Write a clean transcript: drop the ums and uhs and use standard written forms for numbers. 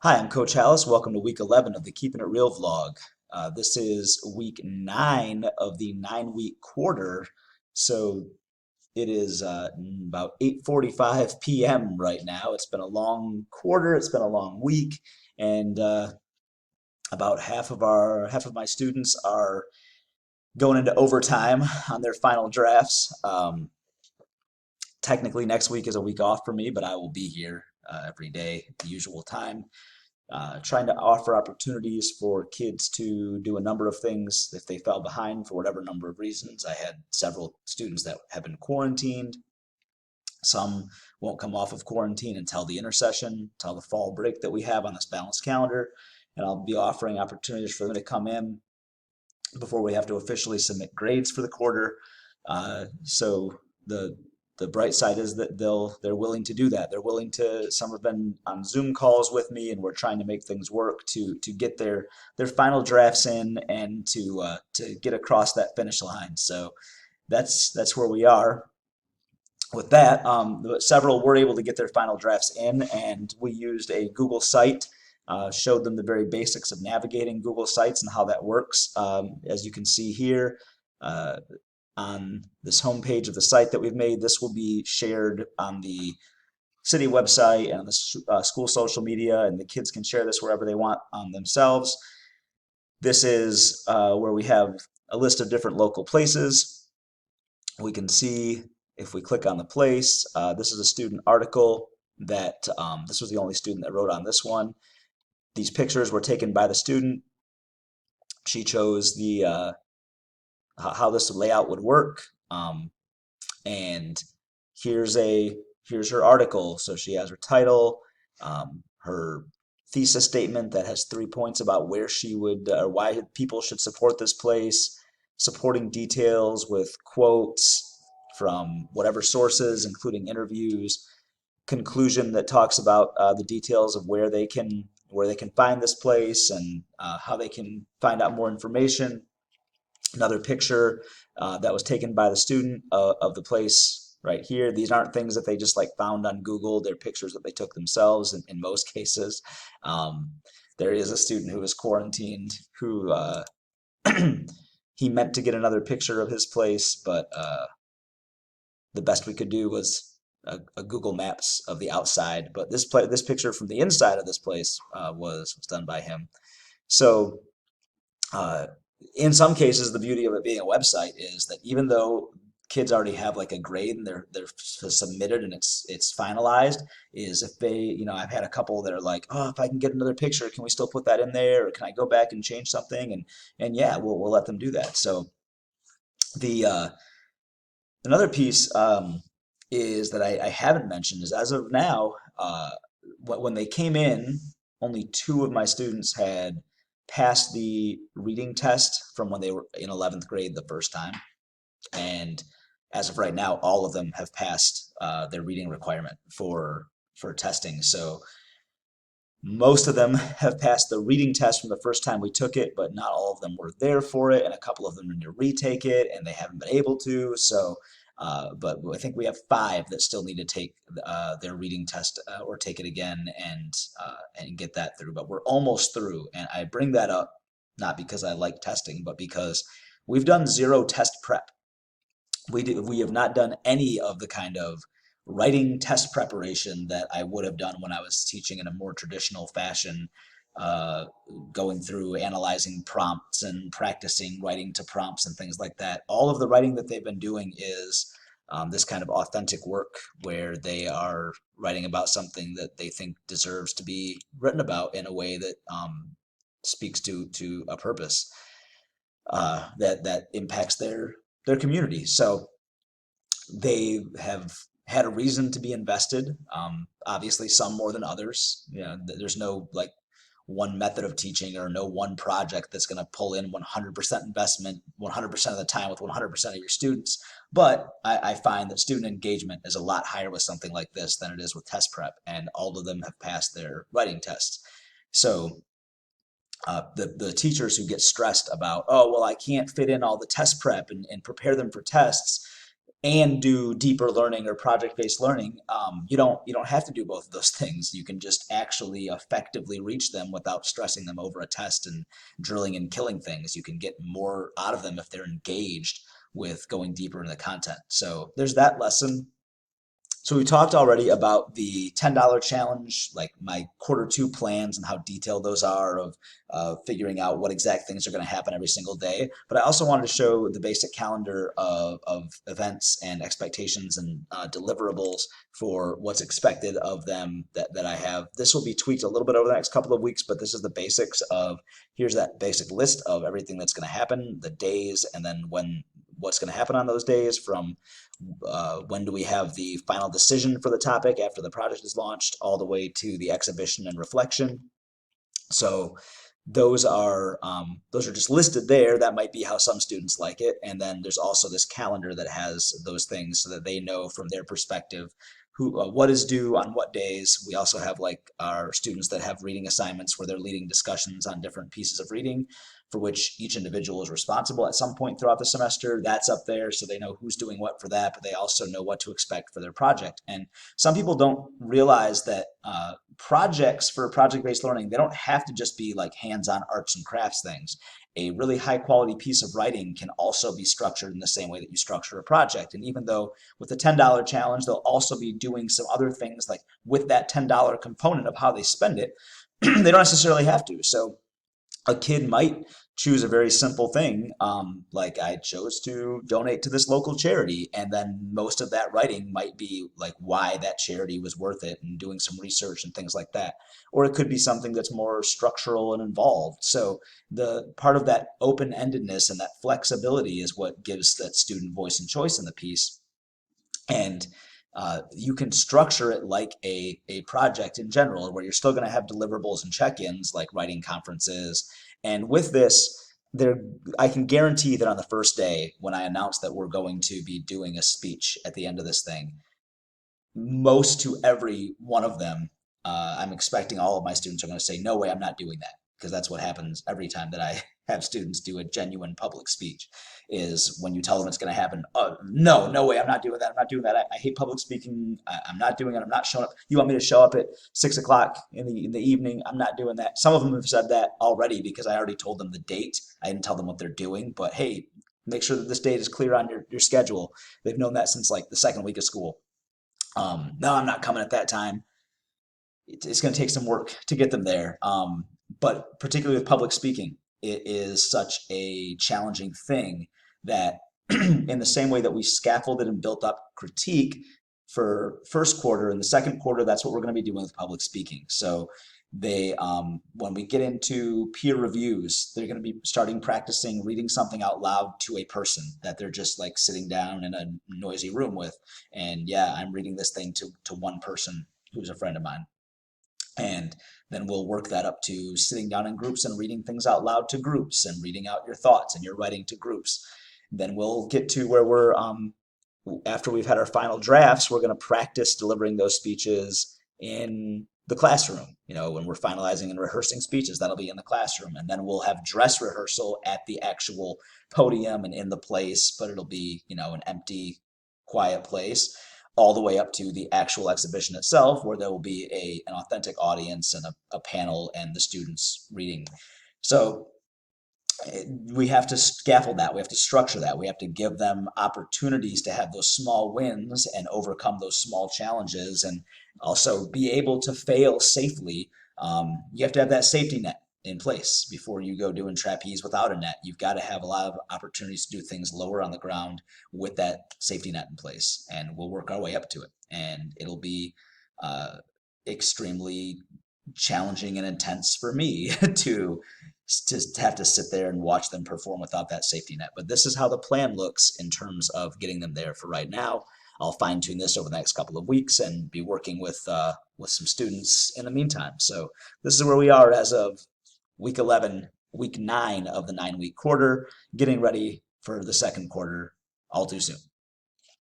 Hi, I'm Coach Hallis. Welcome to week 11 of the Keeping It Real vlog. This is week 9 of the 9-week quarter. So it is about 8:45 p.m. right now. It's been a long quarter, it's been a long week, and about half of my students are going into overtime on their final drafts. Technically, next week is a week off for me, but I will be here every day at the usual time, trying to offer opportunities for kids to do a number of things if they fell behind for whatever number of reasons. I had several students that have been quarantined. Some won't come off of quarantine until the intersession, until the fall break that we have on this balanced calendar. And I'll be offering opportunities for them to come in before we have to officially submit grades for the quarter. So the bright side is that they're willing to do that. They're willing to. Some have been on Zoom calls with me, and we're trying to make things work to get their final drafts in and to get across that finish line. So that's where we are with that. Several were able to get their final drafts in, and we used a Google site. Showed them the very basics of navigating Google Sites and how that works. As you can see here, on this homepage of the site that we've made. This will be shared on the city website and the school social media, and the kids can share this wherever they want themselves. This is where we have a list of different local places. We can see if we click on the place, this is a student article that this was the only student that wrote on this one. These pictures were taken by the student. She chose the how this layout would work. And here's her article. So she has her title, her thesis statement that has 3 points about where she would or why people should support this place, supporting details with quotes from whatever sources, including interviews, conclusion that talks about the details of where they can find this place and how they can find out more information. Another picture that was taken by the student of the place right here. These aren't things that they just like found on Google. They're pictures that they took themselves in most cases. There is a student who was quarantined who he meant to get another picture of his place, but the best we could do was a Google Maps of the outside. But this picture from the inside of this place was done by him. So in some cases, the beauty of it being a website is that even though kids already have like a grade and they're submitted and it's finalized, is if they, I've had a couple that are like, oh, if I can get another picture, can we still put that in there, or can I go back and change something? And yeah, we'll let them do that. So the another piece is that I haven't mentioned is, as of now, when they came in, only 2 of my students had passed the reading test from when they were in 11th grade the first time. And as of right now, all of them have passed their reading requirement for testing. So most of them have passed the reading test from the first time we took it, but not all of them were there for it, and a couple of them need to retake it, and they haven't been able to. So, but I think we have 5 that still need to take their reading test or take it again and get that through. But we're almost through, and I bring that up not because I like testing, but because we've done 0 test prep. We have not done any of the kind of writing test preparation that I would have done when I was teaching in a more traditional fashion, uh, going through analyzing prompts and practicing writing to prompts and things like that. All of the writing that they've been doing is this kind of authentic work where they are writing about something that they think deserves to be written about in a way that speaks to a purpose that impacts their community. So they have had a reason to be invested. Obviously, some more than others. There's no like one method of teaching or no one project that's going to pull in 100% investment 100% of the time with 100% of your students. But I find that student engagement is a lot higher with something like this than it is with test prep, and all of them have passed their writing tests. So the teachers who get stressed about, oh, well, I can't fit in all the test prep and prepare them for tests, and do deeper learning or project-based learning, you don't have to do both of those things. You can just actually effectively reach them without stressing them over a test and drilling and killing things. You can get more out of them if they're engaged with going deeper into the content. So there's that lesson. So we talked already about the $10 challenge, like my quarter 2 plans and how detailed those are of figuring out what exact things are going to happen every single day. But I also wanted to show the basic calendar of events and expectations and deliverables for what's expected of them that I have. This will be tweaked a little bit over the next couple of weeks, but this is the basics of, here's that basic list of everything that's going to happen, the days, and then what's going to happen on those days, from when do we have the final decision for the topic after the project is launched, all the way to the exhibition and reflection. So those are just listed there. That might be how some students like it. And then there's also this calendar that has those things so that they know from their perspective what is due on what days. We also have like our students that have reading assignments where they're leading discussions on different pieces of reading for which each individual is responsible at some point throughout the semester. That's up there so they know who's doing what for that, but they also know what to expect for their project. And some people don't realize that projects for project-based learning, they don't have to just be like hands-on arts and crafts things. A really high quality piece of writing can also be structured in the same way that you structure a project. And even though with the $10 challenge, they'll also be doing some other things like with that $10 component of how they spend it, they don't necessarily have to. So a kid might choose a very simple thing, like I chose to donate to this local charity, and then most of that writing might be like why that charity was worth it and doing some research and things like that. Or it could be something that's more structural and involved. So the part of that open-endedness and that flexibility is what gives that student voice and choice in the piece. And you can structure it like a project in general, where you're still going to have deliverables and check-ins like writing conferences. And with this, I can guarantee that on the first day, when I announce that we're going to be doing a speech at the end of this thing, most to every one of them, I'm expecting all of my students are going to say, no way, I'm not doing that. Because that's what happens every time that I have students do a genuine public speech, is when you tell them it's going to happen, oh, no way, I'm not doing that. I'm not doing that. I hate public speaking. I'm not doing it. I'm not showing up. You want me to show up at 6 o'clock in the evening? I'm not doing that. Some of them have said that already because I already told them the date. I didn't tell them what they're doing, but hey, make sure that this date is clear on your schedule. They've known that since like the second week of school. No, I'm not coming at that time. It's going to take some work to get them there. But particularly with public speaking, it is such a challenging thing that in the same way that we scaffolded and built up critique for first quarter, in the second quarter, that's what we're going to be doing with public speaking. So when we get into peer reviews, they're going to be starting practicing reading something out loud to a person that they're just like sitting down in a noisy room with. And yeah, I'm reading this thing to one person who's a friend of mine. And then we'll work that up to sitting down in groups and reading things out loud to groups and reading out your thoughts and your writing to groups. Then we'll get to where we're, after we've had our final drafts, we're going to practice delivering those speeches in the classroom. When we're finalizing and rehearsing speeches, that'll be in the classroom. And then we'll have dress rehearsal at the actual podium and in the place, but it'll be, an empty, quiet place, all the way up to the actual exhibition itself, where there will be an authentic audience and a panel and the students reading. So we have to scaffold that. We have to structure that. We have to give them opportunities to have those small wins and overcome those small challenges, and also be able to fail safely. You have to have that safety net in place before you go doing trapeze without a net. You've got to have a lot of opportunities to do things lower on the ground with that safety net in place, and we'll work our way up to it. And it'll be extremely challenging and intense for me to have to sit there and watch them perform without that safety net. But this is how the plan looks in terms of getting them there for right now. I'll fine tune this over the next couple of weeks and be working with some students in the meantime. So this is where we are as of week 11, week 9 of the 9-week quarter, getting ready for the second quarter all too soon.